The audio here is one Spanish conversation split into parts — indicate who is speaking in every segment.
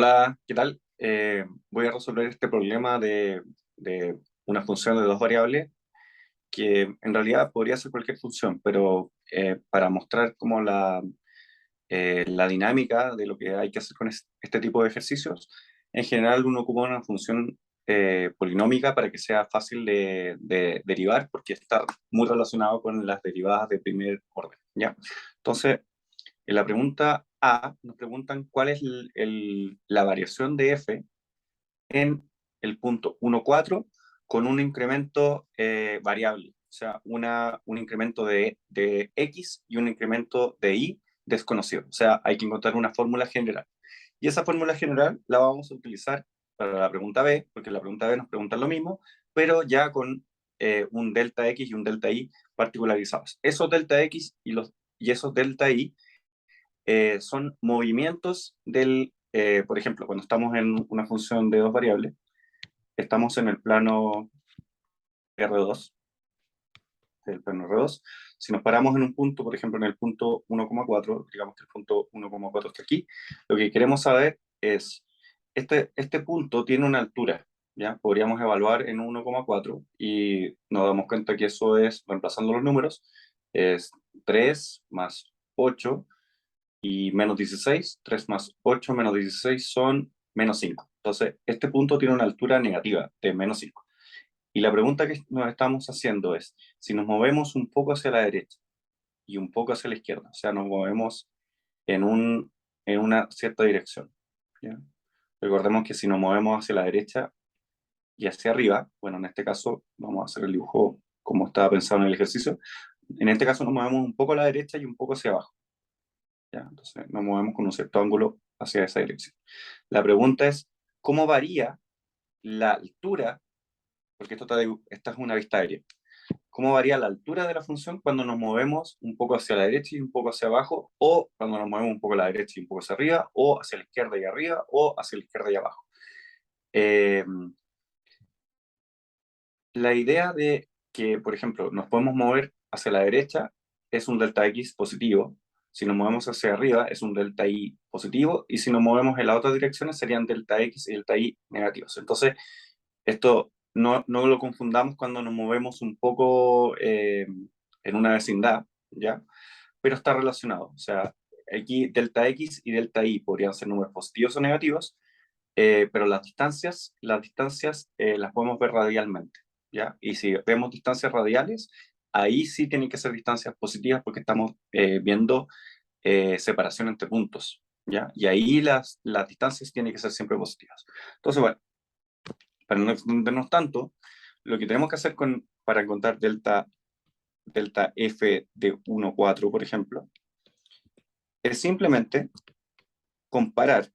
Speaker 1: Hola, ¿qué tal? Voy a resolver este problema de una función de dos variables que en realidad podría ser cualquier función, pero para mostrar como la dinámica de lo que hay que hacer con este tipo de ejercicios, en general uno ocupa una función polinómica para que sea fácil de derivar, porque está muy relacionado con las derivadas de primer orden, ¿ya? Entonces, en la pregunta A nos preguntan cuál es la variación de f en el punto 1, 4 con un incremento variable, o sea, un incremento de x y un incremento de y desconocido. O sea, hay que encontrar una fórmula general. Y esa fórmula general la vamos a utilizar para la pregunta B, porque la pregunta B nos pregunta lo mismo, pero ya con un delta x y un delta y particularizados. Esos delta x y esos delta y son movimientos por ejemplo, cuando estamos en una función de dos variables, estamos en el plano R2, el plano R2. Si nos paramos en un punto, por ejemplo, en el punto 1,4, digamos que el punto 1,4 está aquí, lo que queremos saber es, este punto tiene una altura, ¿ya? Podríamos evaluar en 1,4 y nos damos cuenta que eso es, reemplazando los números, es 3 más 8 y menos 16. 3 más 8 menos 16 son menos 5. Entonces, este punto tiene una altura negativa de menos 5. Y la pregunta que nos estamos haciendo es, si nos movemos un poco hacia la derecha y un poco hacia la izquierda, o sea, nos movemos en una cierta dirección, ¿ya? Recordemos que si nos movemos hacia la derecha y hacia arriba, bueno, en este caso vamos a hacer el dibujo como estaba pensado en el ejercicio, en este caso nos movemos un poco a la derecha y un poco hacia abajo, ¿ya? Entonces nos movemos con un cierto ángulo hacia esa dirección. La pregunta es, ¿cómo varía la altura? Porque esta es una vista aérea. ¿Cómo varía la altura de la función cuando nos movemos un poco hacia la derecha y un poco hacia abajo, o cuando nos movemos un poco a la derecha y un poco hacia arriba, o hacia la izquierda y arriba, o hacia la izquierda y abajo? Eh, la idea de que, por ejemplo, nos podemos mover hacia la derecha es un delta x positivo, si nos movemos hacia arriba es un delta y positivo, y si nos movemos en las otras direcciones serían delta x y delta y negativos. Entonces, esto no lo confundamos cuando nos movemos un poco en una vecindad, ¿ya? Pero está relacionado. O sea, aquí delta x y delta y podrían ser números positivos o negativos, pero las distancias las podemos ver radialmente, ¿ya? Y si vemos distancias radiales, ahí sí tienen que ser distancias positivas porque estamos viendo separación entre puntos, ¿ya? Y ahí las distancias tienen que ser siempre positivas. Entonces, bueno, para no extendernos tanto, lo que tenemos que hacer para encontrar delta f de 1, 4, por ejemplo, es simplemente comparar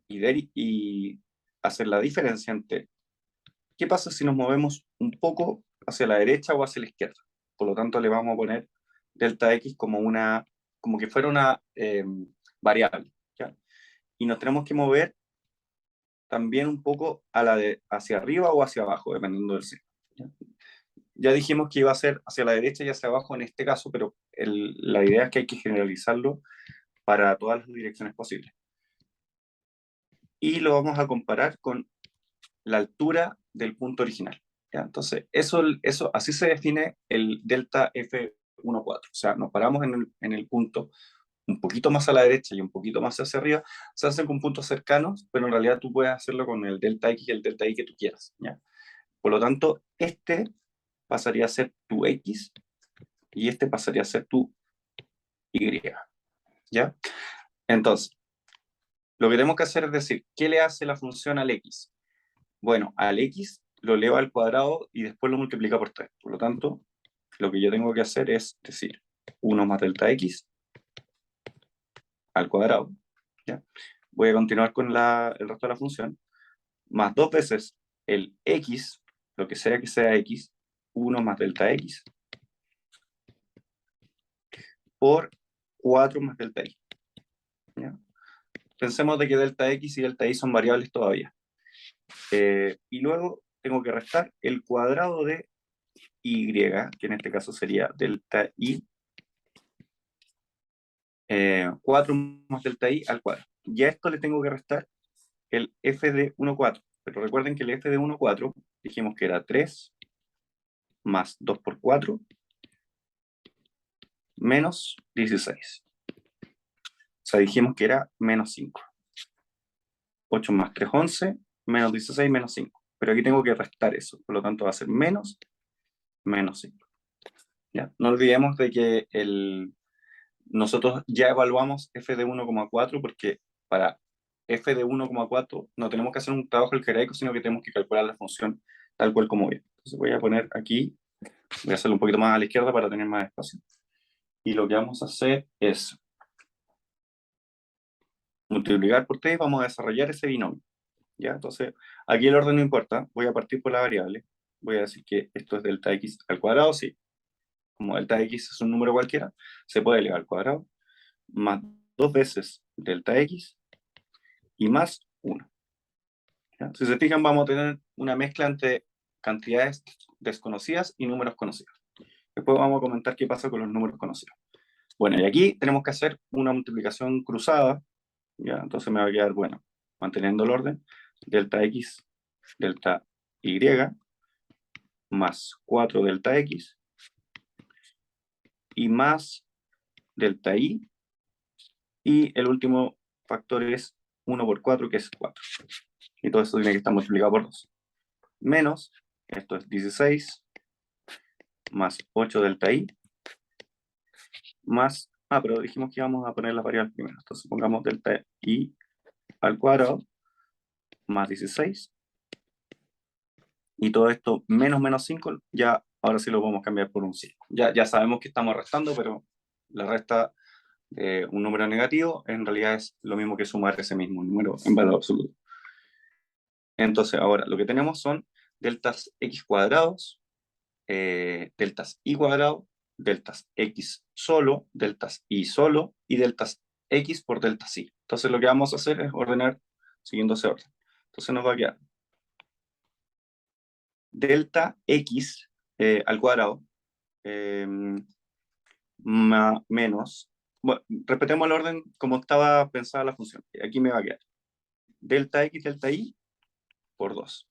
Speaker 1: y hacer la diferencia entre qué pasa si nos movemos un poco hacia la derecha o hacia la izquierda. Por lo tanto, le vamos a poner delta x como que fuera una variable, ¿ya? Y nos tenemos que mover también un poco hacia arriba o hacia abajo, dependiendo del signo, ¿ya? Ya dijimos que iba a ser hacia la derecha y hacia abajo en este caso, pero la idea es que hay que generalizarlo para todas las direcciones posibles. Y lo vamos a comparar con la altura del punto original, ¿ya? Entonces, así se define el delta F14. O sea, nos paramos en el punto un poquito más a la derecha y un poquito más hacia arriba, se hacen con puntos cercanos, pero en realidad tú puedes hacerlo con el delta X y el delta Y que tú quieras, ¿ya? Por lo tanto, este pasaría a ser tu X y este pasaría a ser tu Y, ¿ya? Entonces, lo que tenemos que hacer es decir, ¿qué le hace la función al X? Bueno, al X lo eleva al cuadrado y después lo multiplica por 3. Por lo tanto, lo que yo tengo que hacer es decir 1 más delta X al cuadrado, ¿ya? Voy a continuar con el resto de la función, más dos veces el X, lo que sea X, 1 más delta X, por 4 más delta Y, ¿ya? Pensemos de que delta X y delta Y son variables todavía. Y luego tengo que restar el cuadrado de Y, que en este caso sería delta Y, 4 más delta Y al cuadrado. Y a esto le tengo que restar el f de 1, 4. Pero recuerden que el f de 1, 4 dijimos que era 3 más 2 por 4 menos 16. O sea, dijimos que era menos 5. 8 más 3, 11, menos 16, menos 5. Pero aquí tengo que restar eso, por lo tanto va a ser menos 5. ¿Ya? No olvidemos de que nosotros ya evaluamos f de 1,4 porque para f de 1,4 no tenemos que hacer un trabajo algebraico, sino que tenemos que calcular la función tal cual como viene. Entonces voy a poner aquí, voy a hacerlo un poquito más a la izquierda para tener más espacio. Y lo que vamos a hacer es multiplicar por 3, vamos a desarrollar ese binomio. ¿Ya? Entonces, aquí el orden no importa, voy a partir por la variable, voy a decir que esto es delta x al cuadrado, sí, como delta x es un número cualquiera, se puede elevar al cuadrado, más 2 veces delta x y más 1. ¿Ya? Si se fijan, vamos a tener una mezcla entre cantidades desconocidas y números conocidos. Después vamos a comentar qué pasa con los números conocidos. Bueno, y aquí tenemos que hacer una multiplicación cruzada, ¿ya? Entonces me va a quedar, bueno, manteniendo el orden, delta x, delta y, más 4 delta x, y más delta y el último factor es 1 por 4, que es 4. Y todo esto tiene que estar multiplicado por 2. Menos, esto es 16, más 8 delta y, más, pero dijimos que íbamos a poner las variables primero. Entonces pongamos delta y al cuadrado, más 16, y todo esto menos 5, ya ahora sí lo podemos cambiar por un 5. Ya sabemos que estamos restando, pero la resta de un número negativo en realidad es lo mismo que sumar ese mismo número en valor absoluto. Entonces ahora lo que tenemos son deltas x cuadrados, deltas y cuadrado, deltas x solo, deltas y solo, y deltas x por deltas y. Entonces lo que vamos a hacer es ordenar siguiendo ese orden. Entonces nos va a quedar delta x al cuadrado menos, bueno, repetemos el orden como estaba pensada la función. Aquí me va a quedar delta x, delta y por 2.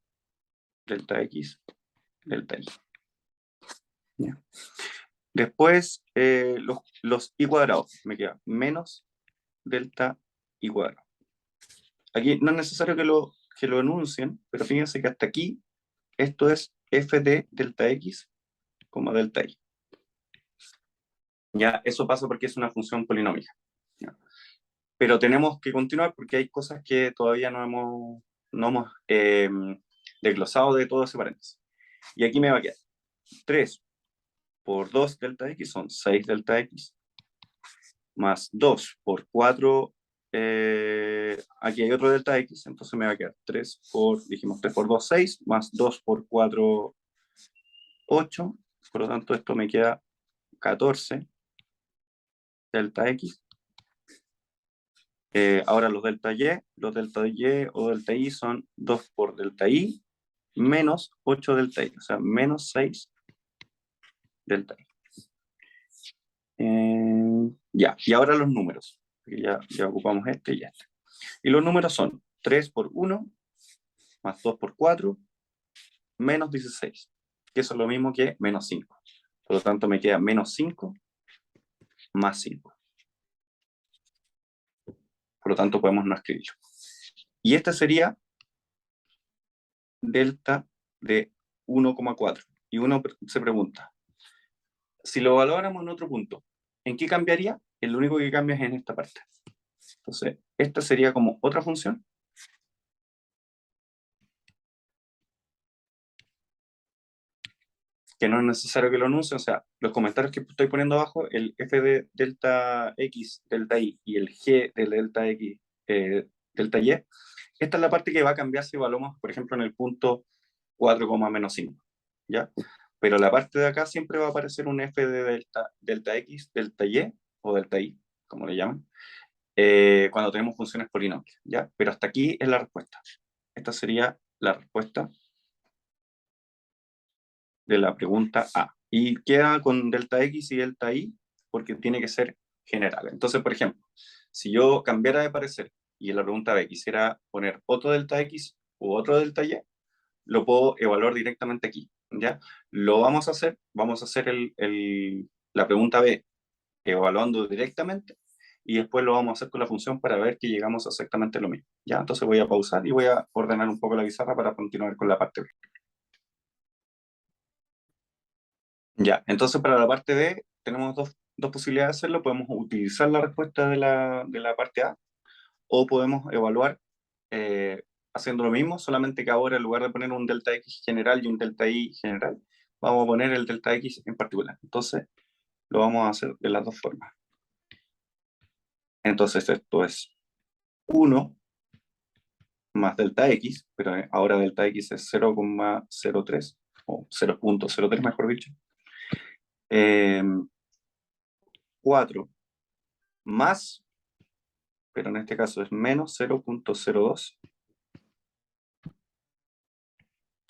Speaker 1: Delta x, delta y. ¿Ya? Después, los y cuadrados, me queda menos delta y cuadrado. Aquí no es necesario que lo enuncien, pero fíjense que hasta aquí, esto es f de delta x, delta y. Ya, eso pasa porque es una función polinómica. ¿Ya? Pero tenemos que continuar porque hay cosas que todavía no hemos desglosado de todo ese paréntesis. Y aquí me va a quedar 3 por 2 delta x son 6 delta x, más 2 por 4, aquí hay otro delta x, entonces me va a quedar 3 por 2, 6, más 2 por 4, 8, por lo tanto esto me queda 14 delta x. Ahora los delta y o delta y son 2 por delta y menos 8 delta y, o sea, menos 6 delta y. Ya, y ahora los números, ya ocupamos este y este. Y los números son 3 por 1, más 2 por 4, menos 16, que eso es lo mismo que menos 5. Por lo tanto, me queda menos 5 más 5. Por lo tanto, podemos no escribirlo. Y este sería delta de 1,4. Y uno se pregunta, si lo evaluáramos en otro punto, ¿en qué cambiaría? Lo único que cambia es en esta parte. Entonces, esta sería como otra función. Que no es necesario que lo anuncie, o sea, los comentarios que estoy poniendo abajo, el f de delta x, delta y, y el g de delta x, delta y, esta es la parte que va a cambiar si evaluamos, por ejemplo, en el punto 4, menos 5, ¿ya? Pero la parte de acá siempre va a aparecer un f de delta x, delta y, o delta y, como le llaman, cuando tenemos funciones polinomiales, ¿ya? Pero hasta aquí es la respuesta. Esta sería la respuesta de la pregunta A. Y queda con delta X y delta Y porque tiene que ser general. Entonces, por ejemplo, si yo cambiara de parecer y en la pregunta B quisiera poner otro delta X u otro delta Y, lo puedo evaluar directamente aquí, ¿ya? Lo vamos a hacer la pregunta B evaluando directamente y después lo vamos a hacer con la función para ver que llegamos a exactamente lo mismo, ¿ya? Entonces voy a pausar y voy a ordenar un poco la pizarra para continuar con la parte B. Ya, entonces para la parte B tenemos dos posibilidades de hacerlo. Podemos utilizar la respuesta de la parte A o podemos evaluar haciendo lo mismo, solamente que ahora en lugar de poner un delta X general y un delta Y general, vamos a poner el delta X en particular. Entonces lo vamos a hacer de las dos formas. Entonces esto es 1 más delta X, pero ahora delta X es 0,03 o 0,03 mejor dicho. 4 más, pero en este caso es menos 0,02.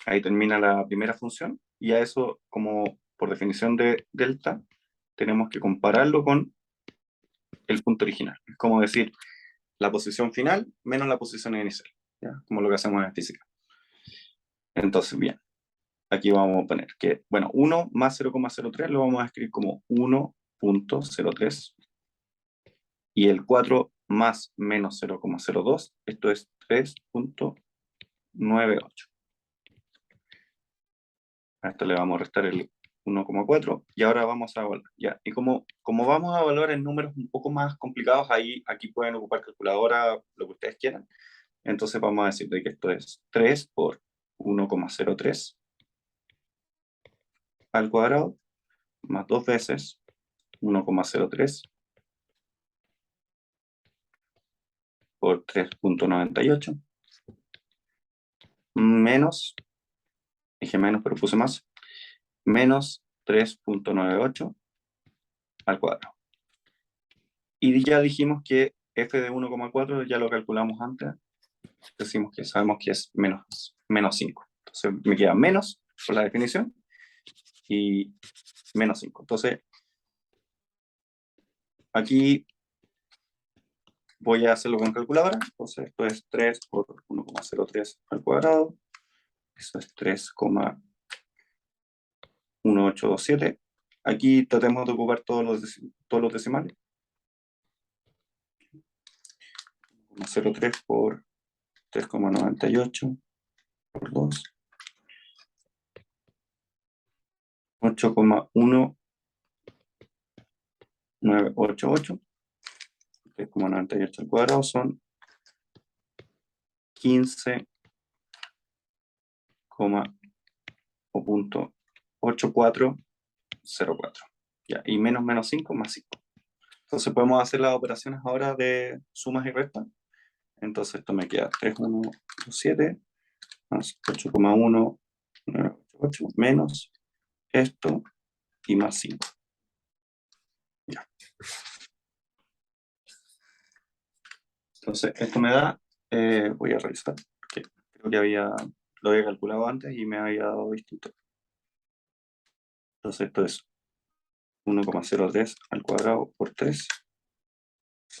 Speaker 1: Ahí termina la primera función y a eso, como por definición de delta, tenemos que compararlo con el punto original. Es como decir la posición final menos la posición inicial, ¿ya? Como lo que hacemos en física. Entonces, bien, aquí vamos a poner que, bueno, 1 más 0,03 lo vamos a escribir como 1,03 y el 4 más menos 0,02, esto es 3,98. A esto le vamos a restar el 1,4 y ahora vamos a evaluar. ¿Ya? Y como vamos a evaluar en números un poco más complicados, aquí pueden ocupar calculadora, lo que ustedes quieran. Entonces vamos a decir de que esto es 3 por 1,03 al cuadrado más 2 veces 1,03 por 3,98 menos, dije menos pero puse más, menos 3,98 al cuadrado. Y ya dijimos que f de 1,4 ya lo calculamos antes, decimos que sabemos que es menos 5. Entonces me queda menos por la definición y menos 5. Entonces aquí voy a hacerlo con calculadora. Entonces esto es 3 por 1,03 al cuadrado. Eso es 3,1827. Aquí tratemos de ocupar todos los decimales. 0,03 por 3,98 por 2. 8,1988. 3,98 al cuadrado son 15, o punto 8404. Ya, y menos 5 más 5. Entonces podemos hacer las operaciones ahora de sumas y restas. Entonces esto me queda 3,127 más 8,1988 menos esto y más 5. Ya. Entonces esto me da, voy a revisar, porque creo que lo había calculado antes y me había dado distinto. Entonces esto es 1,03 al cuadrado por 3.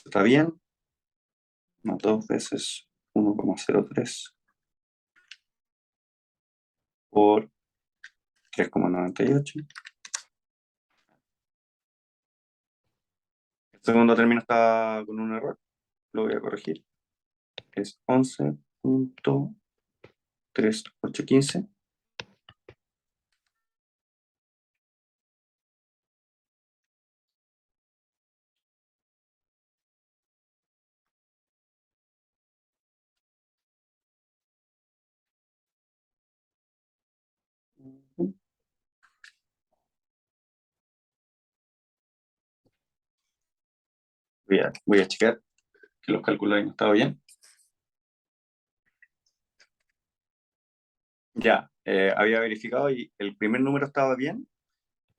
Speaker 1: Está bien. Más 2 veces 1,03 por 3,98. El segundo término está con un error, lo voy a corregir. Es 11,3815. Voy a checar que los cálculos hayan estado bien. Ya, había verificado y el primer número estaba bien,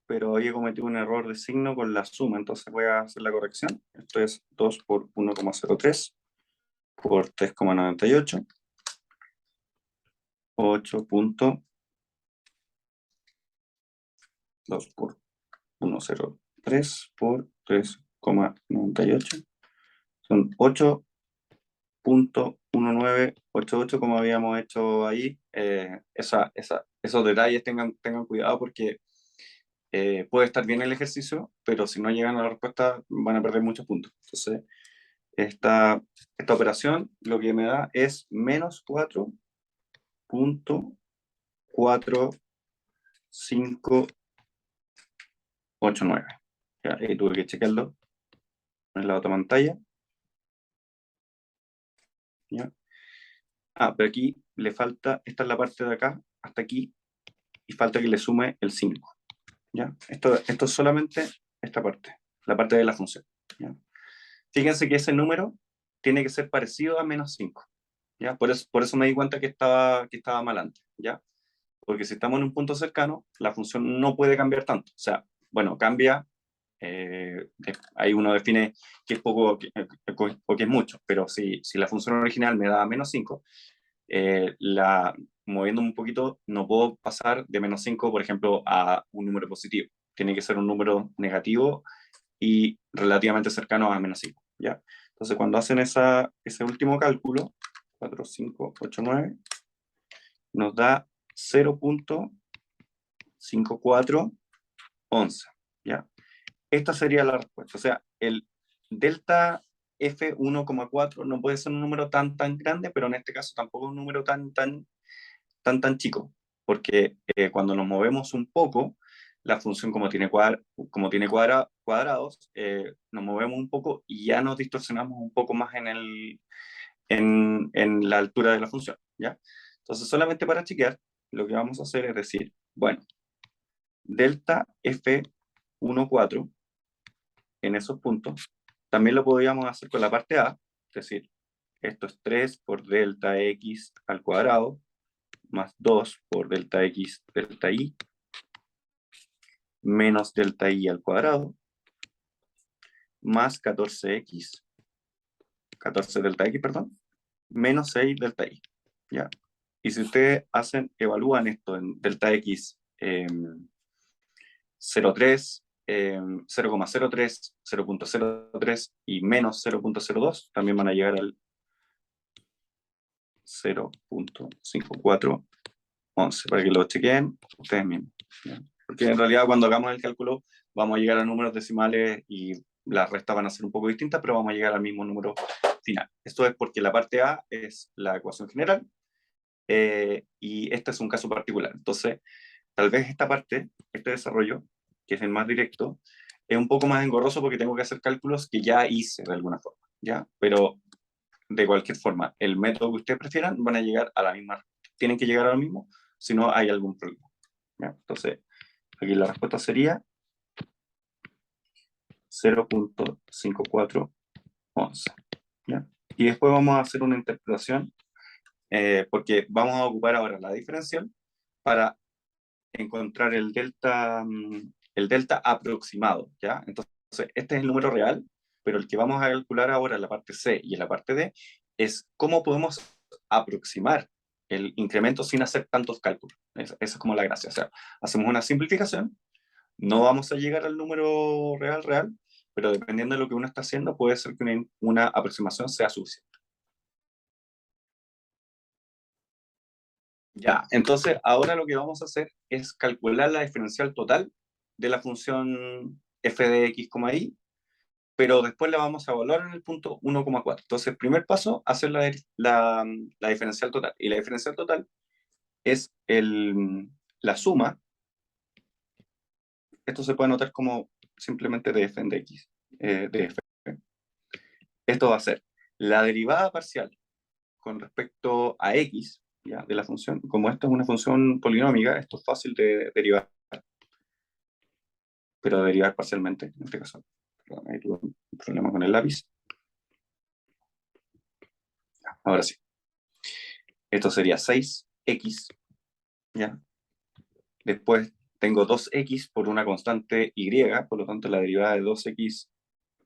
Speaker 1: pero había cometido un error de signo con la suma, entonces voy a hacer la corrección. Esto es 2 por 1,03 por 3,98, 8,2 por 1,03 por 3,98. Son 0.1988 como habíamos hecho ahí. Esos detalles tengan cuidado porque puede estar bien el ejercicio, pero si no llegan a la respuesta van a perder muchos puntos. Entonces, esta operación lo que me da es menos 4.4589. Ya, ahí tuve que checarlo en la otra pantalla. ¿Ya? Pero aquí le falta, esta es la parte de acá, hasta aquí, y falta que le sume el 5. ¿Ya? Esto es solamente esta parte, la parte de la función. ¿Ya? Fíjense que ese número tiene que ser parecido a menos 5. ¿Ya? Por eso me di cuenta que estaba mal antes. ¿Ya? Porque si estamos en un punto cercano, la función no puede cambiar tanto. O sea, bueno, cambia, ahí uno define que es poco o que es mucho, pero si la función original me da menos 5, moviendo un poquito, no puedo pasar de menos 5, por ejemplo, a un número positivo. Tiene que ser un número negativo y relativamente cercano a menos 5. ¿Ya? Entonces, cuando hacen ese último cálculo, 4, 5, 8, 9, nos da 0.5411. ¿Ya? Esta sería la respuesta. O sea, el delta F1,4 no puede ser un número tan grande, pero en este caso tampoco es un número tan chico, porque cuando nos movemos un poco, la función como tiene cuadrados, nos movemos un poco y ya nos distorsionamos un poco más en la altura de la función, ¿ya? Entonces, solamente para chequear, lo que vamos a hacer es decir, bueno, delta F1,4 en esos puntos, también lo podríamos hacer con la parte A, es decir, esto es 3 por delta X al cuadrado, más 2 por delta X delta Y, menos delta Y al cuadrado, más 14 delta X, perdón, menos 6 delta Y, ¿ya? Y si ustedes evalúan esto en delta X 0,3, 0,03, 0.03 y menos 0.02, también van a llegar al 0.5411, para que lo chequen ustedes mismos, ¿ya? Porque en realidad cuando hagamos el cálculo vamos a llegar a números decimales y las restas van a ser un poco distintas, pero vamos a llegar al mismo número final. Esto es porque la parte A es la ecuación general y este es un caso particular. Entonces, tal vez esta parte, este desarrollo, que es el más directo, es un poco más engorroso porque tengo que hacer cálculos que ya hice de alguna forma, ¿ya? Pero de cualquier forma, el método que ustedes prefieran van a llegar a la misma, tienen que llegar a lo mismo, si no hay algún problema, ¿ya? Entonces, aquí la respuesta sería 0.5411, ¿ya? Y después vamos a hacer una interpretación, porque vamos a ocupar ahora la diferencial para encontrar el delta aproximado, ¿ya? Entonces, este es el número real, pero el que vamos a calcular ahora en la parte C y en la parte D es cómo podemos aproximar el incremento sin hacer tantos cálculos. Esa es como la gracia. O sea, hacemos una simplificación, no vamos a llegar al número real, pero dependiendo de lo que uno está haciendo, puede ser que una aproximación sea suficiente. Ya, entonces ahora lo que vamos a hacer es calcular la diferencial total de la función f de x, y, pero después la vamos a evaluar en el punto 1,4. Entonces, el primer paso, hacer la diferencial total. Y la diferencial total es la suma. Esto se puede anotar como simplemente df de x. Df. Esto va a ser la derivada parcial con respecto a x, ¿ya? De la función. Como esto es una función polinómica, esto es fácil de derivar, pero derivar parcialmente, en este caso. Perdón, ahí tuve un problema con el lápiz. Ahora sí. Esto sería 6x, ¿ya? Después tengo 2x por una constante y, por lo tanto la derivada de 2x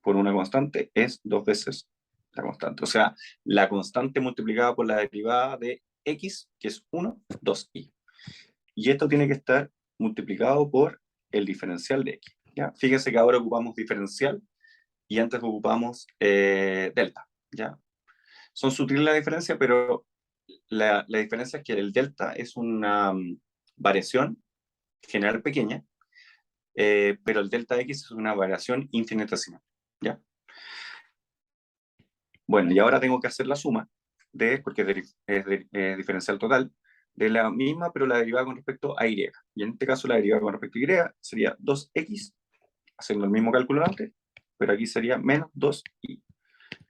Speaker 1: por una constante es 2 veces la constante. O sea, la constante multiplicada por la derivada de x, que es 1, 2y. Y esto tiene que estar multiplicado por el diferencial de x, ¿ya? Fíjense que ahora ocupamos diferencial y antes ocupamos delta, ¿ya? Son sutiles la diferencia, pero la diferencia es que el delta es una variación general pequeña, pero el delta X es una variación infinitesimal, ¿ya? Bueno, y ahora tengo que hacer la suma porque es diferencial total, de la misma, pero la derivada con respecto a Y. Y en este caso la derivada con respecto a Y sería 2X, haciendo el mismo cálculo antes, pero aquí sería menos 2Y.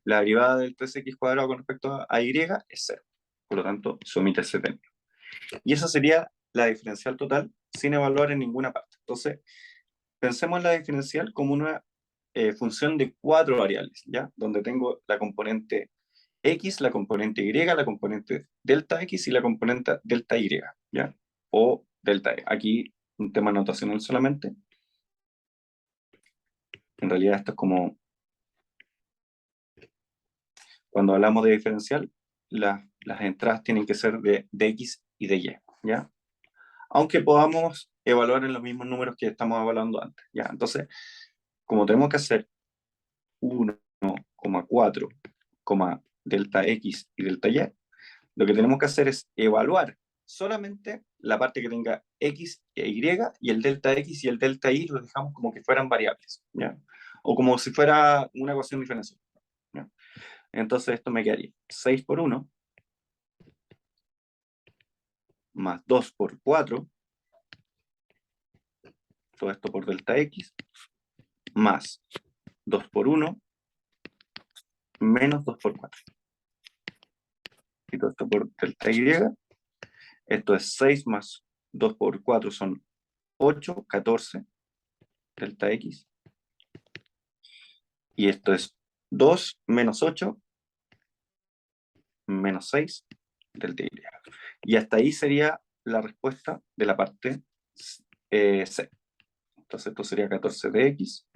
Speaker 1: La derivada del 3X cuadrado con respecto a Y es 0. Por lo tanto, se omite ese término. Y esa sería la diferencial total sin evaluar en ninguna parte. Entonces, pensemos en la diferencial como una función de 4 variables, ¿ya? Donde tengo la componente X, la componente Y, la componente delta X y la componente delta Y, ¿ya? O delta E. Aquí un tema notacional solamente. En realidad esto es como cuando hablamos de diferencial, las entradas tienen que ser de X y de Y, ¿ya? Aunque podamos evaluar en los mismos números que estamos evaluando antes, ¿ya? Entonces, como tenemos que hacer 1,4, delta X y delta Y, lo que tenemos que hacer es evaluar solamente la parte que tenga X e Y, y el delta X y el delta Y los dejamos como que fueran variables, ¿ya? O como si fuera una ecuación diferencial, ¿ya? Entonces esto me quedaría 6 por 1 más 2 por 4, todo esto por delta X, más 2 por 1 menos 2 por 4. Y todo esto por delta Y. Esto es 6 más 2 por 4 son 8, 14, delta X. Y esto es 2 menos 8, menos 6, delta Y. Y hasta ahí sería la respuesta de la parte C. Entonces esto sería 14 de X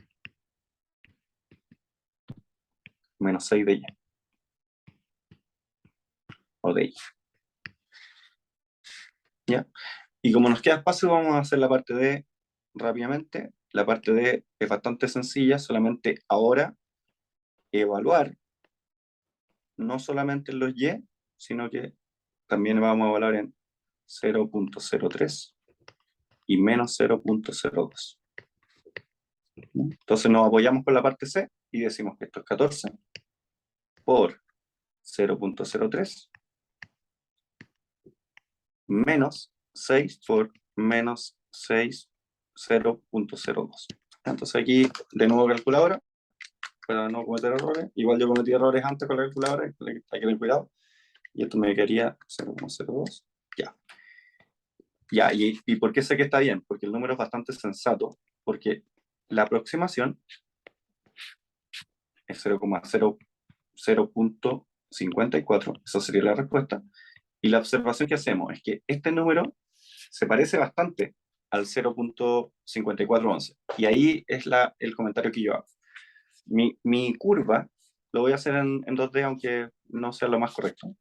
Speaker 1: menos 6 de Y. O de Y. ¿Ya? Y como nos queda espacio, vamos a hacer la parte D rápidamente. La parte D es bastante sencilla, solamente ahora evaluar no solamente en los Y, sino que también vamos a evaluar en 0,03 y menos 0,02. Entonces nos apoyamos con la parte C y decimos que esto es 14 por 0,03 menos 6 por menos 6, 0,02. Entonces aquí de nuevo calculadora para no cometer errores. Igual yo cometí errores antes con la calculadora, hay que tener cuidado. Y esto me quedaría 0,02. Ya. Ya, ¿y por qué sé que está bien? Porque el número es bastante sensato, porque la aproximación es 0,054, esa sería la respuesta. Y la observación que hacemos es que este número se parece bastante al 0,5411. Y ahí es el comentario que yo hago. Mi curva, lo voy a hacer en 2D, aunque no sea lo más correcto,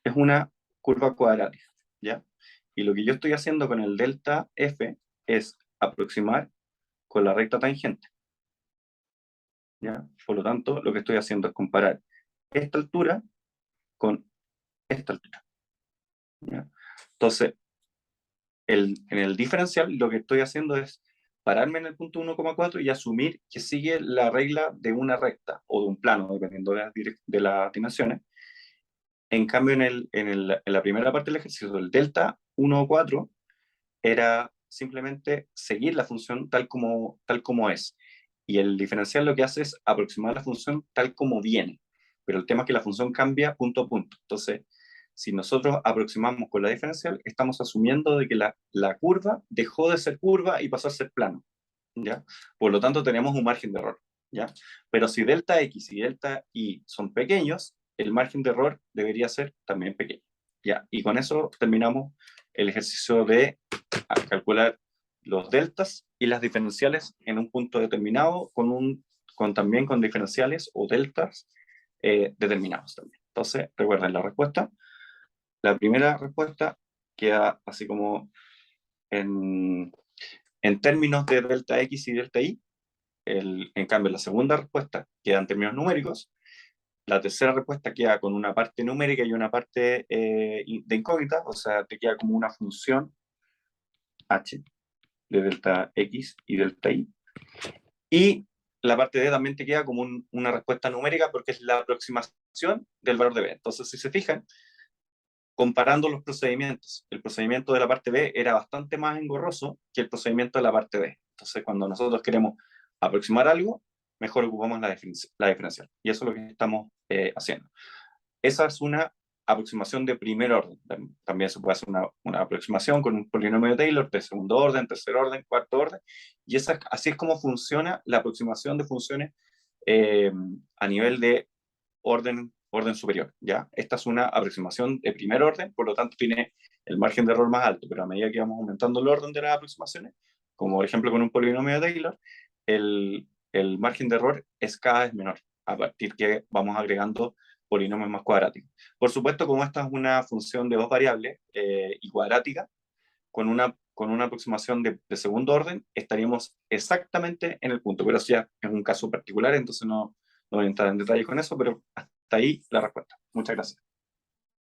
Speaker 1: es una curva cuadrática, ¿ya? Y lo que yo estoy haciendo con el delta F es aproximar con la recta tangente, ¿ya? Por lo tanto, lo que estoy haciendo es comparar esta altura con esta altura, ¿ya? Entonces, en el diferencial, lo que estoy haciendo es pararme en el punto 1,4 y asumir que sigue la regla de una recta o de un plano, dependiendo de las dimensiones. En cambio, en la primera parte del ejercicio, el delta 1,4 era simplemente seguir la función tal como es. Y el diferencial lo que hace es aproximar la función tal como viene. Pero el tema es que la función cambia punto a punto. Entonces, si nosotros aproximamos con la diferencial, estamos asumiendo de que la curva dejó de ser curva y pasó a ser plano, ¿ya? Por lo tanto, tenemos un margen de error, ¿ya? Pero si delta X y delta Y son pequeños, el margen de error debería ser también pequeño, ¿ya? Y con eso terminamos el ejercicio de calcular los deltas y las diferenciales en un punto determinado también con diferenciales o deltas determinados también. Entonces, recuerden la respuesta. La primera respuesta queda así como en, en términos de delta X y delta Y. En cambio, la segunda respuesta queda en términos numéricos. la tercera respuesta queda con una parte numérica y una parte de incógnita, o sea, te queda como una función h de delta x y delta y. Y la parte D también te queda como una respuesta numérica porque es la aproximación del valor de B. Entonces, si se fijan, comparando los procedimientos, el procedimiento de la parte B era bastante más engorroso que el procedimiento de la parte D. Entonces, cuando nosotros queremos aproximar algo, mejor ocupamos la diferencial. Y eso es lo que estamos haciendo. Esa es una aproximación de primer orden. También se puede hacer una aproximación con un polinomio de Taylor de segundo orden, tercer orden, cuarto orden. Y así es como funciona la aproximación de funciones eh, a nivel de orden superior. ¿Ya? Esta es una aproximación de primer orden, por lo tanto tiene el margen de error más alto, pero a medida que vamos aumentando el orden de las aproximaciones, como por ejemplo con un polinomio de Taylor, el margen de error es cada vez menor, a partir que vamos agregando polinomios más cuadráticos. Por supuesto, como esta es una función de dos variables y cuadrática, con una aproximación de segundo orden, estaríamos exactamente en el punto, pero eso ya es un caso particular, entonces no voy a entrar en detalle con eso, pero hasta ahí la respuesta. Muchas gracias.